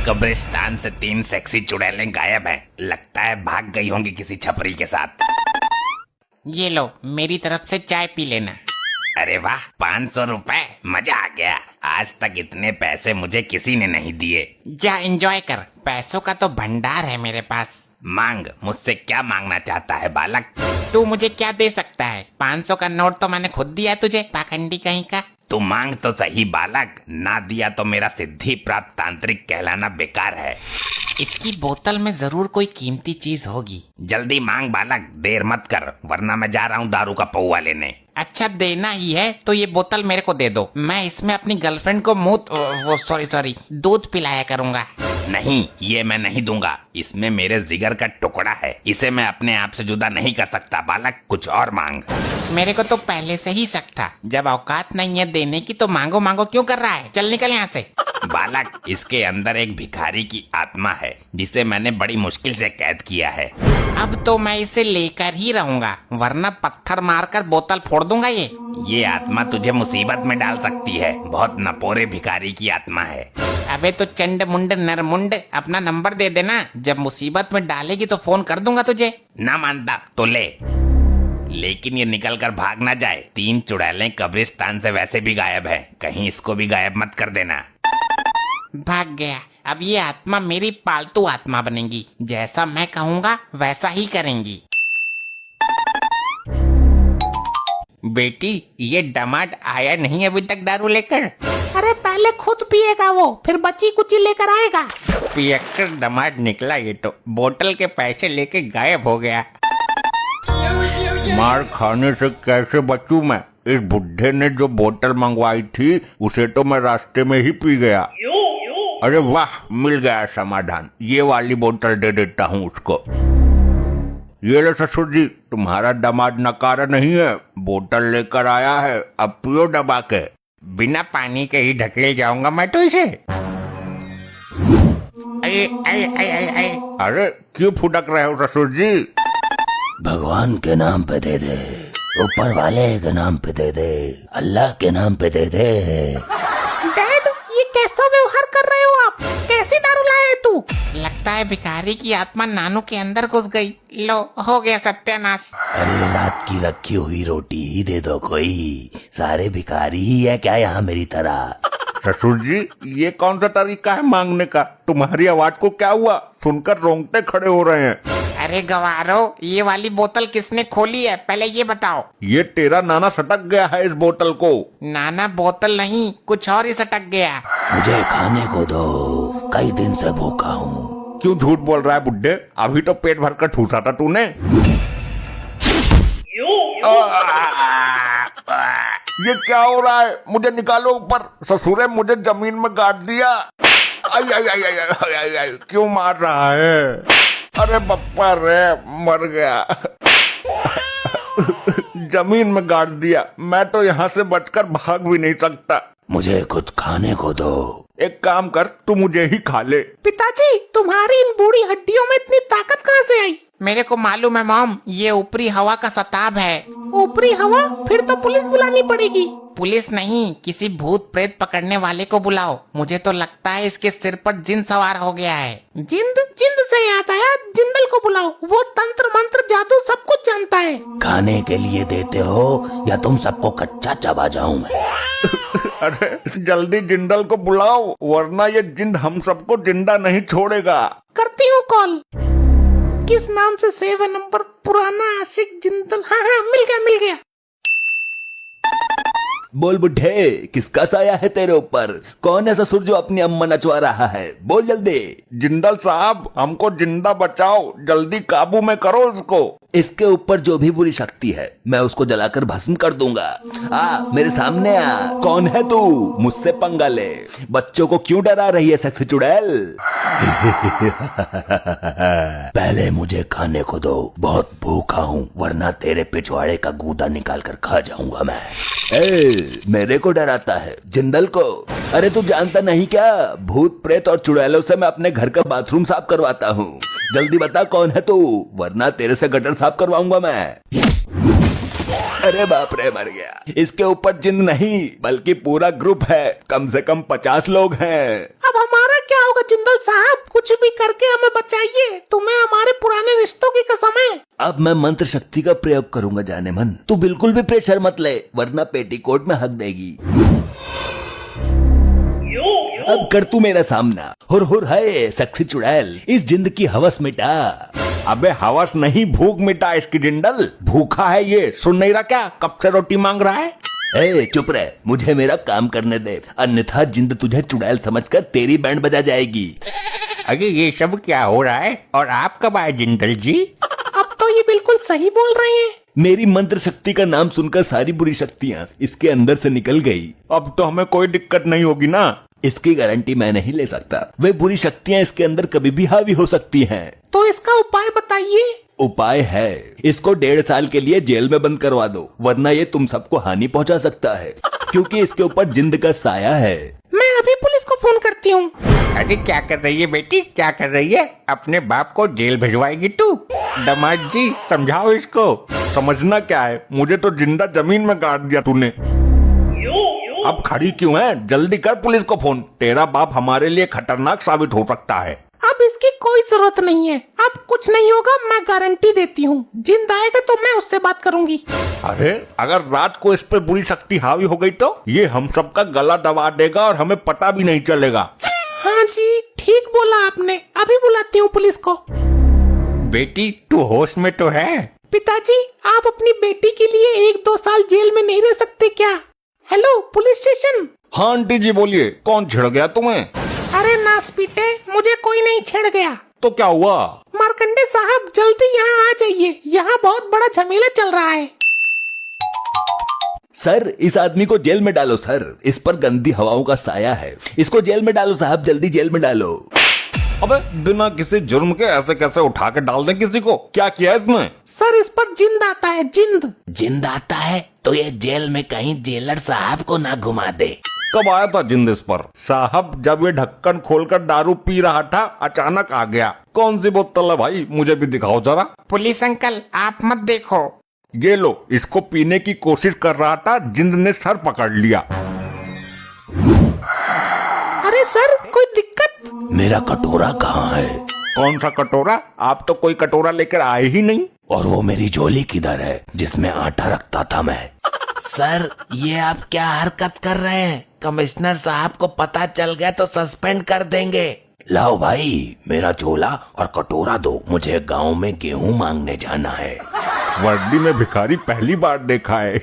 कब्रिस्तान से 3 सेक्सी चुड़ैलें गायब हैं। लगता है भाग गई होंगी किसी छपरी के साथ। ये लो, मेरी तरफ से चाय पी लेना। अरे वाह, 500 रुपए, मजा आ गया। आज तक इतने पैसे मुझे किसी ने नहीं दिए। जा एंजॉय कर, पैसों का तो भंडार है मेरे पास। मांग, मुझसे क्या मांगना चाहता है बालक? तू मुझे क्या दे सकता है? 500 का नोट तो मैंने खुद दिया तुझे, पाखंडी कहीं का। तू मांग तो सही बालक, ना दिया तो मेरा सिद्धि प्राप्त तांत्रिक कहलाना बेकार है। इसकी बोतल में जरूर कोई कीमती चीज होगी। जल्दी मांग बालक, देर मत कर, वरना मैं जा रहा हूँ दारू का पौवा लेने। अच्छा, देना ही है तो ये बोतल मेरे को दे दो। मैं इसमें अपनी गर्लफ्रेंड को दूध पिलाया करूंगा। नहीं, ये मैं नहीं दूंगा। इसमें मेरे जिगर का टुकड़ा है, इसे मैं अपने आप से जुदा नहीं कर सकता। बालक, कुछ और मांग। मेरे को तो पहले से ही शक था, जब औकात नहीं है देने की तो मांगो मांगो क्यों कर रहा है? चल निकल यहाँ से। बालक, इसके अंदर एक भिखारी की आत्मा है, जिसे मैंने बड़ी मुश्किल से कैद किया है। अब तो मैं इसे लेकर ही रहूंगा, वरना पत्थर मारकर बोतल फोड़ दूंगा। ये आत्मा तुझे मुसीबत में डाल सकती है। बहुत नपोरे भिखारी की आत्मा है। अबे तो चंड मुंड नरमुंड, अपना नंबर दे देना, जब मुसीबत में डालेगी तो फोन कर दूंगा तुझे। ना मानता तो ले, लेकिन ये निकल कर भाग ना जाए। 3 चुड़ैलें कब्रिस्तान से वैसे भी गायब है, कहीं इसको भी गायब मत कर देना। भाग गया। अब ये आत्मा मेरी पालतू आत्मा बनेगी, जैसा मैं कहूँगा वैसा ही करेंगी। बेटी, ये दामाद आया नहीं अभी तक दारू लेकर? अरे पहले खुद पिएगा वो, फिर बची कुची लेकर आएगा। पियक्कर दामाद निकला ये तो, बोतल के पैसे लेके गायब हो गया। मार खाने से कैसे बचूं मैं? इस बुढ़े ने जो बोतल मंगवाई थी उसे तो मैं रास्ते में ही पी गया। अरे वाह, मिल गया समाधान। ये वाली बोतल दे देता हूँ उसको। ये लो ससुर जी, तुम्हारा दामाद नकारा नहीं है, बोतल लेकर आया है, अब पियो दबा के। बिना पानी के ही ढकेल जाऊंगा मैं तो इसे। अरे क्यों फुटक रहे हो ससुर जी? भगवान के नाम पे दे दे, ऊपर वाले के नाम पे दे दे, अल्लाह के नाम पे दे दे। डैड, ये कैसा व्यवहार कर रहे हो आप? कैसी दारू लाए तू? लगता है भिखारी की आत्मा नानू के अंदर घुस गई। लो, हो गया सत्यानाश। अरे रात की रखी हुई रोटी ही दे दो कोई, सारे भिखारी ही है क्या यहाँ मेरी तरह? ससुर जी, ये कौन सा तरीका है मांगने का? तुम्हारी आवाज को क्या हुआ? सुनकर रोंगटे खड़े हो रहे हैं। अरे गवारो, ये वाली बोतल किसने खोली है, पहले ये बताओ। ये तेरा नाना सटक गया है इस बोतल को। नाना बोतल नहीं, कुछ और ही सटक गया। मुझे खाने को दो, कई दिन से भूखा हूँ। क्यों झूठ बोल रहा है बुड्ढे? अभी तो पेट भर कर ठूसा था तूने। ये क्या हो रहा है? मुझे निकालो ऊपर। ससुरे, मुझे जमीन में गाड़ दिया। आई आई आई आई आई आई आई, क्यों मार रहा है? अरे बप्पा रे, मर गया। जमीन में गाड़ दिया। मैं तो यहाँ से बचकर भाग भी नहीं सकता। मुझे कुछ खाने को दो। एक काम कर, तू मुझे ही खा ले। पिताजी, तुम्हारी इन बूढ़ी हड्डियों में इतनी ताकत कहाँ से आई? मेरे को मालूम है मॉम, ये ऊपरी हवा का सताब है। ऊपरी हवा? फिर तो पुलिस बुलानी पड़ेगी। पुलिस नहीं, किसी भूत प्रेत पकड़ने वाले को बुलाओ। मुझे तो लगता है इसके सिर पर जिन सवार हो गया है। जिंद? जिंद से याद आया, जिंदल को बुलाओ, वो तंत्र मंत्र जादू सब कुछ जानता है। खाने के लिए देते हो या तुम सबको कच्चा चबा जाऊं मैं? अरे जल्दी जिंदल को बुलाओ, वरना ये जिंद हम सबको जिंदा नहीं छोड़ेगा। करती हूँ कॉल। किस नाम से सेव है नंबर? पुराना आशिक जिंदल। हाँ हाँ, मिल गया मिल गया। बोल बुढ़े, किसका साया है तेरे ऊपर? कौन है ससुर जो अपनी अम्मा नचवा रहा है? बोल जल्दी। जिंदल साहब, हमको जिंदा बचाओ, जल्दी काबू में करो उसको। इसके ऊपर जो भी बुरी शक्ति है मैं उसको जलाकर भस्म कर दूंगा। आ मेरे सामने आ। कौन है तू? मुझसे पंगा ले। बच्चों को क्यों डरा रही है सेक्सी चुड़ैल? पहले मुझे खाने को दो, बहुत भूखा हूँ, वरना तेरे पिछवाड़े का गूदा निकाल कर खा जाऊंगा मैं। मेरे को डराता है? जिंदल को? अरे तू जानता नहीं क्या, भूत प्रेत और चुड़ैलों से मैं अपने घर का बाथरूम साफ करवाता हूँ। जल्दी बता कौन है तू, वरना तेरे से गटर साफ करवाऊंगा मैं। अरे बाप रे, मर गया। इसके ऊपर जिन नहीं बल्कि पूरा ग्रुप है, कम से कम 50 लोग हैं। अब हमारा क्या होगा जिंदल साहब? करके हमें बचाइए, तुम्हें हमारे पुराने रिश्तों की कसम है। अब मैं मंत्र शक्ति का प्रयोग करूंगा जाने मन। तू बिल्कुल भी प्रेशर मत ले, वरना पेटीकोट में हक देगी। अब कर तू मेरा सामना। हुर हुर है सेक्सी चुड़ैल, इस जिंद की हवस मिटा। अबे हवस नहीं, भूख मिटा इसकी जिंदल। भूखा है ये, सुन नहीं रहा क्या? कब से रोटी मांग रहा है। ए चुप रह, मुझे मेरा काम करने दे, अन्यथा जिंद तुझे चुड़ैल समझकर तेरी बैंड बजा जाएगी। अरे ये सब क्या हो रहा है, और आप कब आए जिंदल जी? अब तो ये बिल्कुल सही बोल रहे हैं। मेरी मंत्र शक्ति का नाम सुनकर सारी बुरी शक्तियाँ इसके अंदर से निकल गई। अब तो हमें कोई दिक्कत नहीं होगी ना? इसकी गारंटी मैं नहीं ले सकता, वे बुरी शक्तियाँ इसके अंदर कभी भी हावी हो सकती हैं। तो इसका उपाय बताइए। उपाय है, इसको 1.5 साल के लिए जेल में बंद करवा दो, वरना ये तुम सबको हानि पहुंचा सकता है, क्योंकि इसके ऊपर जिंद का साया है। मैं अभी पुलिस को फोन करती हूँ। अरे क्या कर रही है बेटी, क्या कर रही है? अपने बाप को जेल भिजवाएगी तू? दामाद जी समझाओ इसको। समझना क्या है, मुझे तो जिंदा जमीन में गाड़ दिया तूने। अब खड़ी क्यों है? जल्दी कर पुलिस को फोन। तेरा बाप हमारे लिए खतरनाक साबित हो सकता है। अब इसकी कोई जरूरत नहीं है, अब कुछ नहीं होगा, मैं गारंटी देती हूँ। जिंदा आएगा तो मैं उससे बात करूंगी। अरे अगर रात को इस पे बुरी शक्ति हावी हो गई तो ये हम सबका गला दबा देगा और हमें पता भी नहीं चलेगा। हाँ जी, ठीक बोला आपने, अभी बुलाती हूँ पुलिस को। बेटी तू होश में तो है? पिताजी, आप अपनी बेटी के लिए 1-2 साल जेल में नहीं रह सकते क्या? Hello police station. हाँ आंटी जी बोलिए, कौन छिड़ गया तुम्हें? अरे नास पीटे, मुझे कोई नहीं छेड़ गया। तो क्या हुआ? मार्कंडे साहब जल्दी यहाँ आ जाइए, यहाँ बहुत बड़ा झमेला चल रहा है। सर इस आदमी को जेल में डालो सर, इस पर गंदी हवाओं का साया है। इसको जेल में डालो साहब, जल्दी जेल में डालो। अबे बिना किसी जुर्म के ऐसे कैसे उठा के डाल दे किसी को? क्या किया इसने? सर इस पर जिंद आता है, जिंद। जिंद आता है तो ये जेल में कहीं जेलर साहब को ना घुमा दे। कब आया था जिंद इस पर? साहब जब ये ढक्कन खोलकर दारू पी रहा था अचानक आ गया। कौन सी बोतल है भाई, मुझे भी दिखाओ जरा। पुलिस अंकल आप मत देखो। ये लो, इसको पीने की कोशिश कर रहा था, जिंद ने सर पकड़ लिया। अरे सर कोई दिक्कत? मेरा कटोरा कहाँ है? कौन सा कटोरा? आप तो कोई कटोरा लेकर आए ही नहीं। और वो मेरी झोली किधर है जिसमें आटा रखता था मैं? सर ये आप क्या हरकत कर रहे हैं? कमिश्नर साहब को पता चल गया तो सस्पेंड कर देंगे। लाओ भाई मेरा झोला और कटोरा दो, मुझे गांव में गेहूं मांगने जाना है। वर्दी में भिखारी पहली बार देखा है।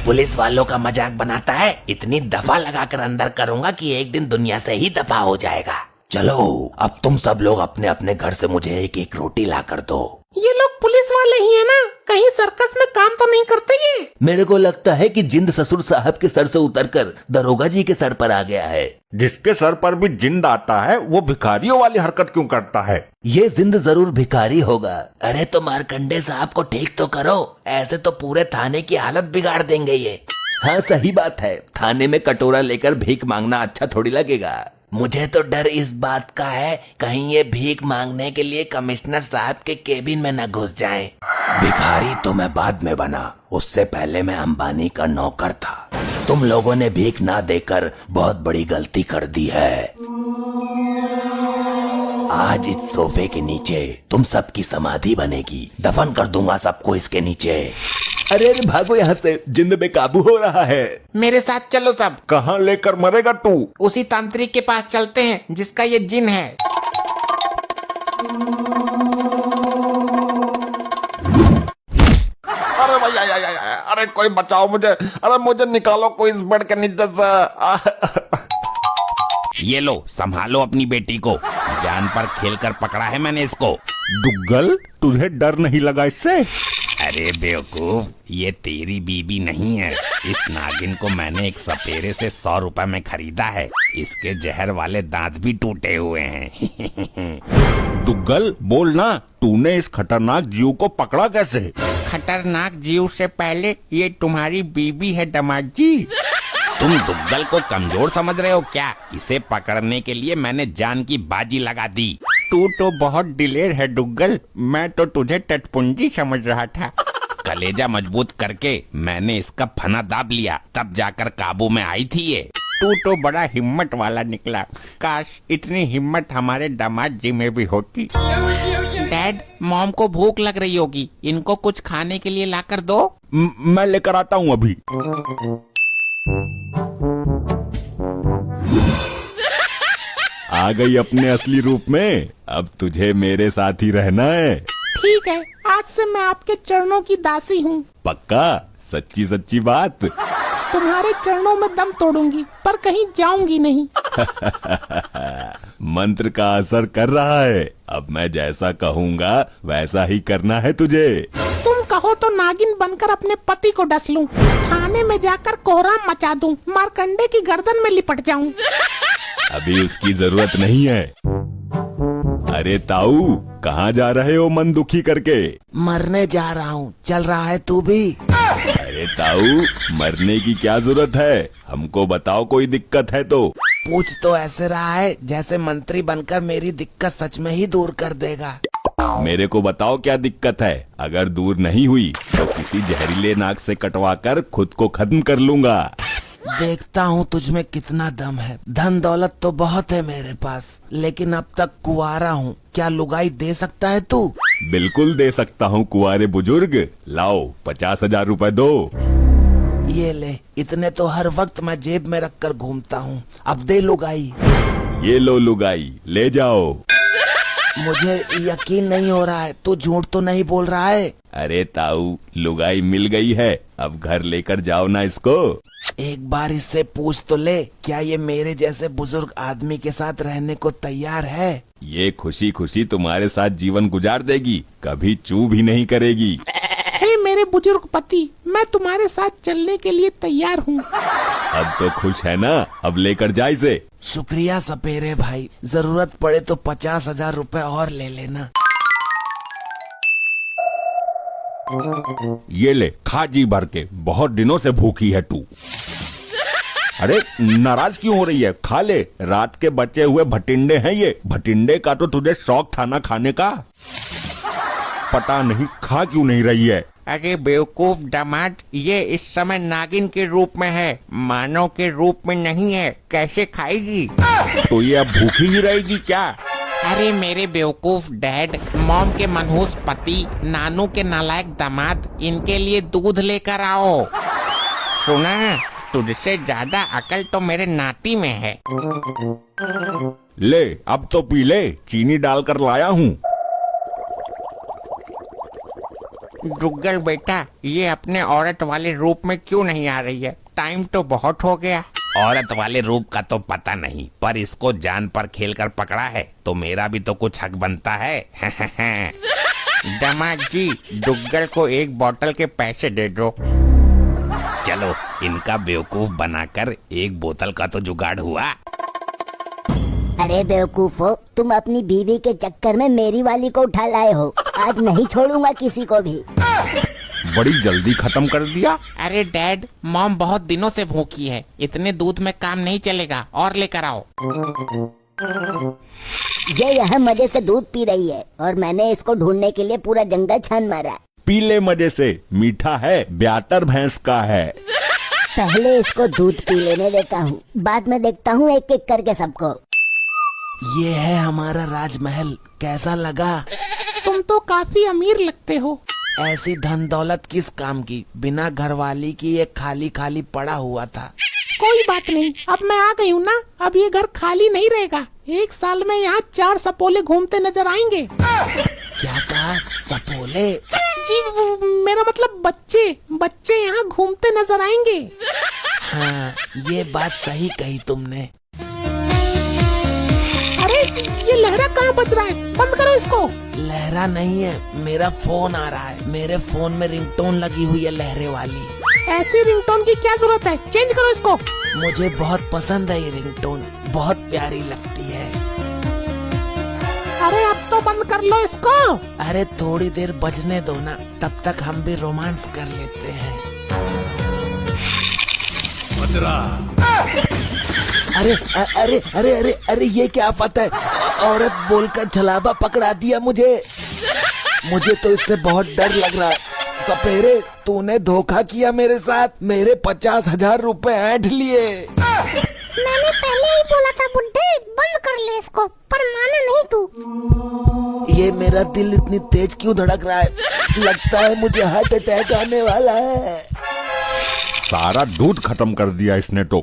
पुलिस वालों का मजाक बनाता है, इतनी दफा लगाकर अंदर करूंगा कि एक दिन दुनिया से ही दफा हो जाएगा। चलो अब तुम सब लोग अपने अपने घर से मुझे 1-1 रोटी ला कर दो। ये लोग पुलिस वाले ही है ना? कहीं सर्कस में काम तो नहीं करते ये? मेरे को लगता है कि जिंद ससुर साहब के सर से उतरकर दरोगा जी के सर पर आ गया है। जिसके सर पर भी जिंद आता है वो भिखारियों वाली हरकत क्यों करता है? ये जिंद जरूर भिखारी होगा। अरे तो मार्कंडे साहब को ठीक तो करो, ऐसे तो पूरे थाने की हालत बिगाड़ देंगे ये। हाँ सही बात है, थाने में कटोरा लेकर भीख मांगना अच्छा थोड़ी लगेगा। मुझे तो डर इस बात का है कहीं ये भीख मांगने के लिए कमिश्नर साहब के केबिन में न घुस जाएं। भिखारी तो मैं बाद में बना, उससे पहले मैं अंबानी का नौकर था। तुम लोगों ने भीख ना देकर बहुत बड़ी गलती कर दी है। आज इस सोफे के नीचे तुम सबकी समाधि बनेगी, दफन कर दूंगा सबको इसके नीचे। अरे भागो यहाँ से, जिंद बेकाबू हो रहा है। मेरे साथ चलो सब। कहाँ लेकर मरेगा तू? उसी तांत्रिक के पास चलते हैं जिसका ये जिन है। अरे भैया, अरे कोई बचाओ मुझे, अरे मुझे निकालो कोई इस बेड के नीचे से। ये लो संभालो अपनी बेटी को, जान पर खेलकर पकड़ा है मैंने इसको। दुग्गल तुझे डर नहीं लगा इससे? अरे बेवकूफ, ये तेरी बीबी नहीं है। इस नागिन को मैंने एक सपेरे से 100 रुपए में खरीदा है। इसके जहर वाले दांत भी टूटे हुए हैं। दुग्गल बोल ना, तूने इस खतरनाक जीव को पकड़ा कैसे? खतरनाक जीव से पहले ये तुम्हारी बीबी है दामाद जी। तुम दुग्गल को कमजोर समझ रहे हो क्या? इसे पकड़ने के लिए मैंने जान की बाजी लगा दी। तू तो बहुत दिलेर है दुग्गल, मैं तो तुझे टटपुंजी समझ रहा था। कलेजा मजबूत करके मैंने इसका फना दाब लिया, तब जाकर काबू में आई थी ये। तू तो बड़ा हिम्मत वाला निकला। काश इतनी हिम्मत हमारे दामाद जी में भी होती। डैड, मॉम को भूख लग रही होगी, इनको कुछ खाने के लिए लाकर दो। मैं लेकर आता हूँ अभी। आ गई अपने असली रूप में। अब तुझे मेरे साथ ही रहना है। ठीक है, आज से मैं आपके चरणों की दासी हूँ। पक्का? सच्ची सच्ची बात? तुम्हारे चरणों में दम तोड़ूंगी, पर कहीं जाऊंगी नहीं। मंत्र का असर कर रहा है। अब मैं जैसा कहूँगा वैसा ही करना है तुझे। तुम कहो तो नागिन बनकर अपने पति को डस लूं, थाने में जाकर कोहराम मचा दूं, मार्कंडे की गर्दन में लिपट जाऊं। अभी उसकी जरूरत नहीं है। अरे ताऊ, कहाँ जा रहे हो मन दुखी करके? मरने जा रहा हूँ, चल रहा है तू भी? अरे ताऊ, मरने की क्या जरूरत है? हमको बताओ कोई दिक्कत है तो। पूछ तो ऐसे रहा है जैसे मंत्री बनकर मेरी दिक्कत सच में ही दूर कर देगा। मेरे को बताओ क्या दिक्कत है। अगर दूर नहीं हुई तो किसी जहरीले नाग से कटवाकर खुद को खत्म कर लूंगा। देखता हूँ तुझमें कितना दम है। धन दौलत तो बहुत है मेरे पास, लेकिन अब तक कुंवारा हूँ। क्या लुगाई दे सकता है तू? बिल्कुल दे सकता हूँ कुंवारे बुजुर्ग। लाओ 50,000 रुपए दो। ये ले, इतने तो हर वक्त मैं जेब में रखकर घूमता हूँ। अब दे लुगाई। ये लो लुगाई, ले जाओ। मुझे यकीन नहीं हो रहा है, तू झूठ तो नहीं बोल रहा है? अरे ताऊ, लुगाई मिल गई है, अब घर लेकर जाओ ना इसको। एक बार इससे पूछ तो ले, क्या ये मेरे जैसे बुजुर्ग आदमी के साथ रहने को तैयार है? ये खुशी खुशी तुम्हारे साथ जीवन गुजार देगी, कभी चू भी नहीं करेगी। हे मेरे बुजुर्ग पति, मैं तुम्हारे साथ चलने के लिए तैयार हूँ। अब तो खुश है ना? अब लेकर जा इसे। शुक्रिया सपेरे भाई, जरूरत पड़े तो 50,000 रुपए और ले लेना। ये ले, खा जी भर के, बहुत दिनों से भूखी है तू। अरे नाराज क्यों हो रही है? खा ले, रात के बचे हुए भटिंडे हैं ये। भटिंडे का तो तुझे शौक था ना खाने का। पता नहीं खा क्यों नहीं रही है। अरे बेवकूफ दामाद, ये इस समय नागिन के रूप में है, मानव के रूप में नहीं है, कैसे खाएगी? तो ये अब भूखी ही रहेगी क्या? अरे मेरे बेवकूफ डैड, मॉम के मनहूस पति, नानू के नालायक दामाद, इनके लिए दूध लेकर आओ। सुना, तुझसे ज्यादा अकल तो मेरे नाती में है। ले, अब तो पी ले, चीनी डालकर लाया हूँ। डुग्गल बेटा, ये अपने औरत वाले रूप में क्यों नहीं आ रही है? टाइम तो बहुत हो गया। औरत वाले रूप का तो पता नहीं, पर इसको जान पर खेल कर पकड़ा है तो मेरा भी तो कुछ हक बनता है। दामाद जी, डुग्गल को एक बोतल के पैसे दे दो। चलो, इनका बेवकूफ बनाकर एक बोतल का तो जुगाड़ हुआ। अरे बेवकूफो, तुम अपनी बीवी के चक्कर में मेरी वाली को उठा लाए हो। आज नहीं छोड़ूंगा किसी को भी। बड़ी जल्दी खत्म कर दिया। अरे डैड, मॉम बहुत दिनों से भूखी है, इतने दूध में काम नहीं चलेगा, और लेकर आओ। ये यहाँ मजे से दूध पी रही है और मैंने इसको ढूंढने के लिए पूरा जंगल छान मारा। पी ले मजे से, मीठा है, ब्याटर भैंस का है। पहले इसको दूध पी लेने देता हूँ, बाद में देखता हूँ एक एक करके सबको। ये है हमारा राजमहल, कैसा लगा? तुम तो काफी अमीर लगते हो। ऐसी धन दौलत किस काम की, बिना घरवाली की ये खाली खाली पड़ा हुआ था। कोई बात नहीं, अब मैं आ गई हूँ ना, अब ये घर खाली नहीं रहेगा। 1 साल में यहाँ 4 सपोले घूमते नजर आएंगे। क्या कहा? सपोले? जी मेरा मतलब बच्चे यहाँ घूमते नजर आएंगे। हाँ, ये बात सही कही तुमने। अरे ये लहरा कहाँ बज रहा है? बंद करो इसको। लहरा नहीं है, मेरा फोन आ रहा है। मेरे फोन में रिंगटोन लगी हुई है लहरे वाली। ऐसी रिंगटोन की क्या जरूरत है? चेंज करो इसको। मुझे बहुत पसंद है ये रिंगटोन, बहुत प्यारी लगती है। अरे अब तो बंद कर लो इसको। अरे थोड़ी देर बजने दो ना, तब तक हम भी रोमांस कर लेते हैं। अरे अरे अरे अरे अरे, ये क्या आफत है? औरत बोलकर छलावा पकड़ा दिया मुझे। मुझे तो इससे बहुत डर लग रहा है। सपेरे, तूने धोखा किया मेरे साथ, मेरे 50,000 रुपए ऐंठ लिए। मैंने पहले ही बोला था बुड्ढे, बंद कर ले इसको, पर माना नहीं तू। ये मेरा दिल इतनी तेज क्यों धड़क रहा है? लगता है मुझे हार्ट अटैक आने वाला है। सारा दूध खत्म कर दिया इसने तो।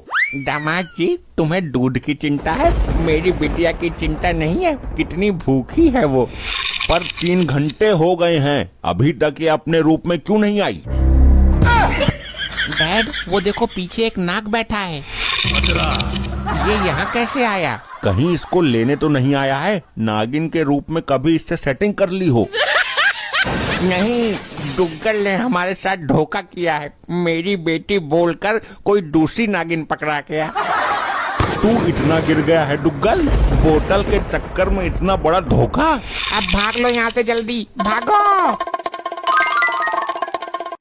दामाद जी, तुम्हें दूध की चिंता है, मेरी बिटिया की चिंता नहीं है। कितनी भूखी है वो। पर 3 घंटे हो गए हैं, अभी तक ये अपने रूप में क्यों नहीं आई? डैड, वो देखो पीछे एक नाग बैठा है। ये यहाँ कैसे आया? कहीं इसको लेने तो नहीं आया है? नागिन के रूप में कभी इससे सेटिंग कर ली हो? नहीं, डुग्गल ने हमारे साथ धोखा किया है। मेरी बेटी बोलकर कोई दूसरी नागिन पकड़ा गया। तू इतना गिर गया है डुग्गल? बोतल के चक्कर में इतना बड़ा धोखा? अब भाग लो यहाँ से, जल्दी भागो।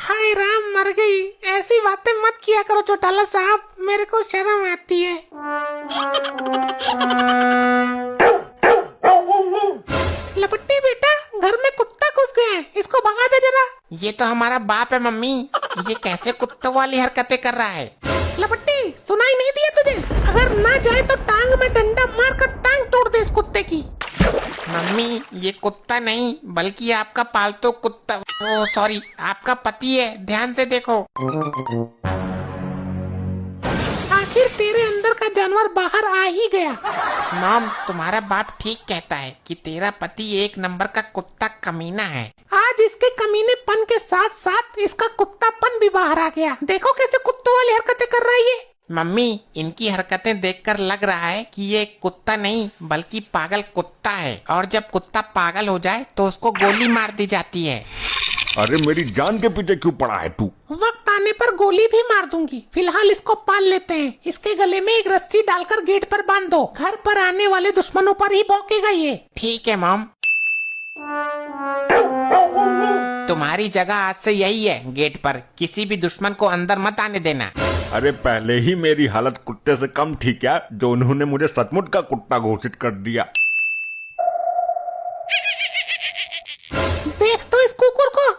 हाय राम, मर गई। ऐसी बातें मत किया करो चौटाला साहब, मेरे को शर्म आती है। लपट्टी बेटा, घर में कुत्ता घुस गया है, इसको भगा दे जरा। ये तो हमारा बाप है मम्मी, ये कैसे कुत्तों वाली हरकतें कर रहा है? लपट्टी, सुनाई नहीं दिया तुझे? अगर ना जाए तो टांग में डंडा मारकर टांग तोड़ दे इस कुत्ते की। मम्मी, ये कुत्ता नहीं बल्कि आपका पालतू कुत्ता, ओ सॉरी, आपका पति है, ध्यान से देखो। आखिर तेरे अंदर का जानवर बाहर आ ही गया। मॉम, तुम्हारा बाप ठीक कहता है कि तेरा पति एक नंबर का कुत्ता कमीना है। आज इसके कमीनेपन के साथ साथ इसका कुत्तापन भी बाहर आ गया। देखो कैसे कुत्तों वाली हरकतें कर रहा है ये। मम्मी, इनकी हरकतें देखकर लग रहा है कि ये कुत्ता नहीं बल्कि पागल कुत्ता है, और जब कुत्ता पागल हो जाए तो उसको गोली मार दी जाती है। अरे मेरी जान के पीछे क्यों पड़ा है तू? वक्त आने पर गोली भी मार दूंगी, फिलहाल इसको पाल लेते हैं। इसके गले में एक रस्सी डालकर गेट पर बांध दो, घर पर आने वाले दुश्मनों पर ही भौंकेगा ये। ठीक है मॉम। तुम्हारी जगह आज से यही है, गेट पर। किसी भी दुश्मन को अंदर मत आने देना। अरे पहले ही मेरी हालत कुत्ते से कम थी क्या, जो उन्होंने मुझे सचमुच का कुत्ता घोषित कर दिया? देख तो इस कुकुर को।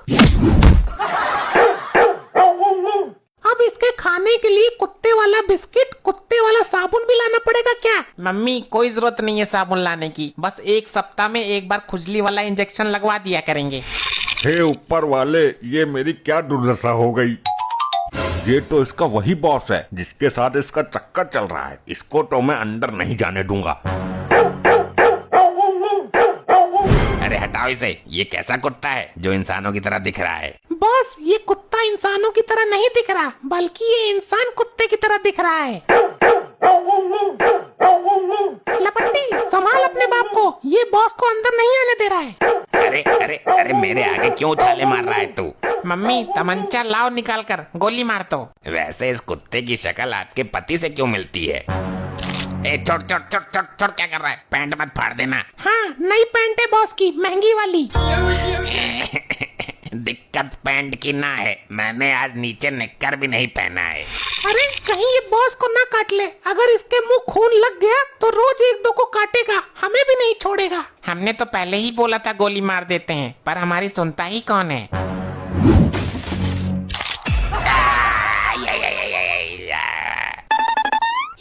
अब इसके खाने के लिए कुत्ते वाला बिस्किट, कुत्ते वाला साबुन भी लाना पड़ेगा क्या? मम्मी, कोई जरूरत नहीं है साबुन लाने की, बस 1 सप्ताह में एक बार खुजली वाला इंजेक्शन लगवा दिया करेंगे। हे ऊपर वाले, ये मेरी क्या दुर्दशा हो गई। ये तो इसका वही बॉस है जिसके साथ इसका चक्कर चल रहा है। इसको तो मैं अंदर नहीं जाने दूंगा। अरे हटाओ इसे, ये कैसा कुत्ता है जो इंसानों की तरह दिख रहा है? बॉस, ये कुत्ता इंसानों की तरह नहीं दिख रहा, बल्कि ये इंसान कुत्ते की तरह दिख रहा है। लपट्टी, संभाल अपने बाप को, ये बॉस को अंदर नहीं आने दे रहा है। अरे अरे अरे, मेरे आगे क्यों उछाले मार रहा है तू? मम्मी, तमंचा लाओ, निकाल कर गोली मार दो। वैसे इस कुत्ते की शक्ल आपके पति से क्यों मिलती है? ए, छोड़ छोड़ छोड़ छोड़ छोड़, क्या कर रहा है? पैंट मत फाड़ देना। हाँ, नई पैंट है बॉस की, महंगी वाली। दिक्कत पैंट की ना है, मैंने आज नीचे निक्कर भी नहीं पहना है। अरे कहीं ये बॉस को ना काट ले, अगर इसके मुंह खून लग गया तो रोज 1-2 को काटेगा, हमें भी नहीं छोड़ेगा। हमने तो पहले ही बोला था गोली मार देते हैं, पर हमारी सुनता ही कौन है?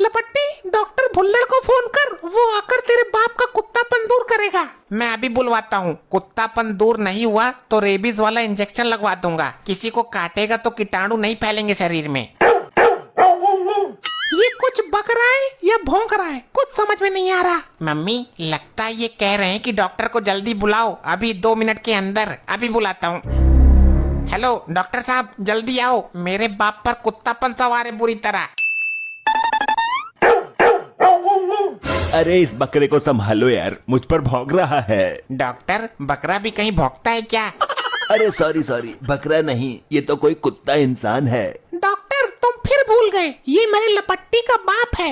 लपट्टी, डॉक्टर भुल्लड़ को फोन कर, वो आकर तेरे बाप का कुत्तापन दूर करेगा। मैं अभी बुलवाता हूँ। कुत्तापन दूर नहीं हुआ तो रेबीज वाला इंजेक्शन लगवा दूंगा। किसी को काटेगा तो कीटाणु नहीं फैलेंगे शरीर में। ये कुछ बक रहा है या भौंक रहा है, कुछ समझ में नहीं आ रहा। मम्मी, लगता है ये कह रहे हैं कि डॉक्टर को जल्दी बुलाओ, अभी 2 मिनट के अंदर। अभी बुलाता हूँ। हेलो डॉक्टर साहब, जल्दी आओ, मेरे बाप पर कुत्तापन सवार है बुरी तरह। अरे इस बकरे को संभालो यार, मुझ पर भौंक रहा है। डॉक्टर, बकरा भी कहीं भौंकता है क्या? अरे सॉरी, बकरा नहीं, ये तो कोई कुत्ता इंसान है। डॉक्टर, तुम फिर भूल गए, ये मेरे लपट्टी का बाप है।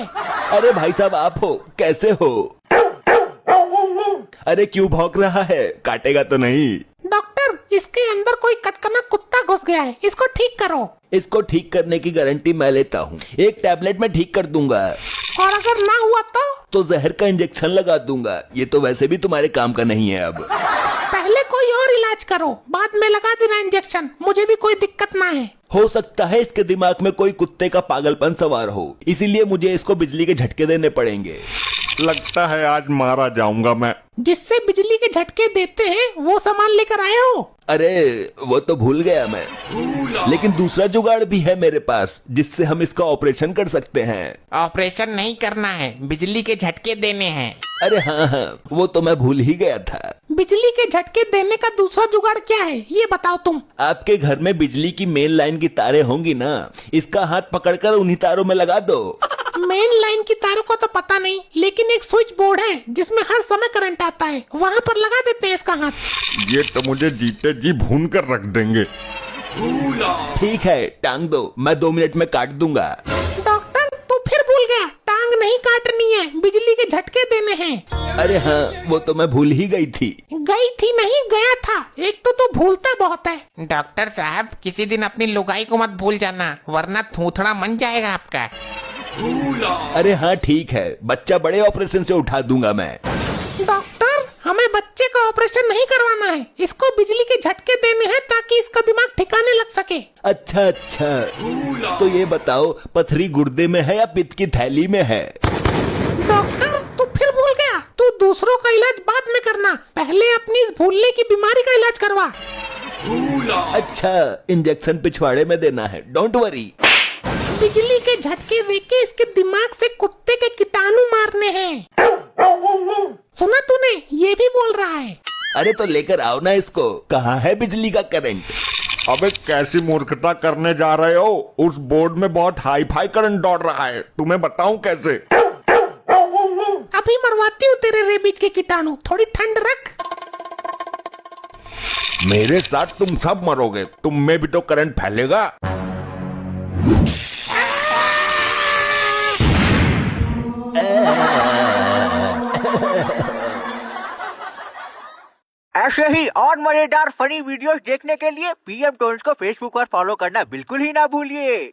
अरे भाई साहब, आप हो, कैसे हो? अरे क्यों भौंक रहा है, काटेगा तो नहीं? डॉक्टर, इसके अंदर कोई कटकना कुत्ता घुस गया है, इसको ठीक करो। इसको ठीक करने की गारंटी मैं लेता हूँ, 1 टैबलेट में ठीक कर दूंगा। और अगर ना हुआ तो जहर का इंजेक्शन लगा दूंगा। ये तो वैसे भी तुम्हारे काम का नहीं है। अब पहले कोई और इलाज करो, बाद में लगा देना इंजेक्शन, मुझे भी कोई दिक्कत ना है। हो सकता है इसके दिमाग में कोई कुत्ते का पागलपन सवार हो, इसीलिए मुझे इसको बिजली के झटके देने पड़ेंगे। लगता है आज मारा जाऊंगा मैं। जिससे बिजली के झटके देते हैं वो सामान लेकर आए हो? अरे वो तो भूल गया मैं, लेकिन दूसरा जुगाड़ भी है मेरे पास जिससे हम इसका ऑपरेशन कर सकते हैं। ऑपरेशन नहीं करना है, बिजली के झटके देने हैं। अरे हाँ, वो तो मैं भूल ही गया था। बिजली के झटके देने का दूसरा जुगाड़ क्या है ये बताओ तुम। आपके घर में बिजली की मेन लाइन की तारें होंगी ना, इसका हाथ पकड़कर उन्हीं तारों में लगा दो। मेन लाइन की तारों को तो पता नहीं, लेकिन एक स्विच बोर्ड है जिसमें हर समय करंट आता है, वहाँ पर लगा देते हैं इसका हाथ। ये तो मुझे जीते जी भून कर रख देंगे। ठीक है, टांग दो, मैं 2 मिनट में काट दूंगा। डॉक्टर तू फिर भूल गया, टांग नहीं काटनी है, बिजली के झटके देने हैं। अरे हाँ, वो तो मैं भूल ही गई थी। गई थी नहीं, गया था। एक तो तू भूलता बहुत है। डॉक्टर साहब किसी दिन अपनी लुगाई को मत भूल जाना, वरना थूथड़ा मन जाएगा आपका। अरे हाँ ठीक है, बच्चा बड़े ऑपरेशन से उठा दूंगा मैं। डॉक्टर हमें बच्चे का ऑपरेशन नहीं करवाना है, इसको बिजली के झटके देने हैं ताकि इसका दिमाग ठिकाने लग सके। अच्छा अच्छा, तो ये बताओ पथरी गुर्दे में है या पित्त की थैली में है? डॉक्टर तू फिर भूल गया, तू दूसरों का इलाज बाद में करना, पहले अपनी इस भूलने की बीमारी का इलाज करवा। अच्छा, इंजेक्शन पिछवाड़े में देना है, डोंट वरी। बिजली के झटके देके इसके दिमाग से कुत्ते के कीटाणु मारने हैं। सुना तूने, ये भी बोल रहा है। अरे तो लेकर आओ ना इसको, कहाँ है बिजली का करंट? अबे कैसी मूर्खता करने जा रहे हो? उस बोर्ड में बहुत हाई फाई करंट दौड़ रहा है, तुम्हें बताऊं कैसे? अभी मरवाती हूँ तेरे रेबीज के कीटाणु, थोड़ी ठंड रख। मेरे साथ तुम सब मरोगे, तुम में भी तो करंट फैलेगा। ऐसे ही और मजेदार फनी वीडियोस देखने के लिए पीएम टोन्स को फेसबुक पर फॉलो करना बिल्कुल ही ना भूलिए।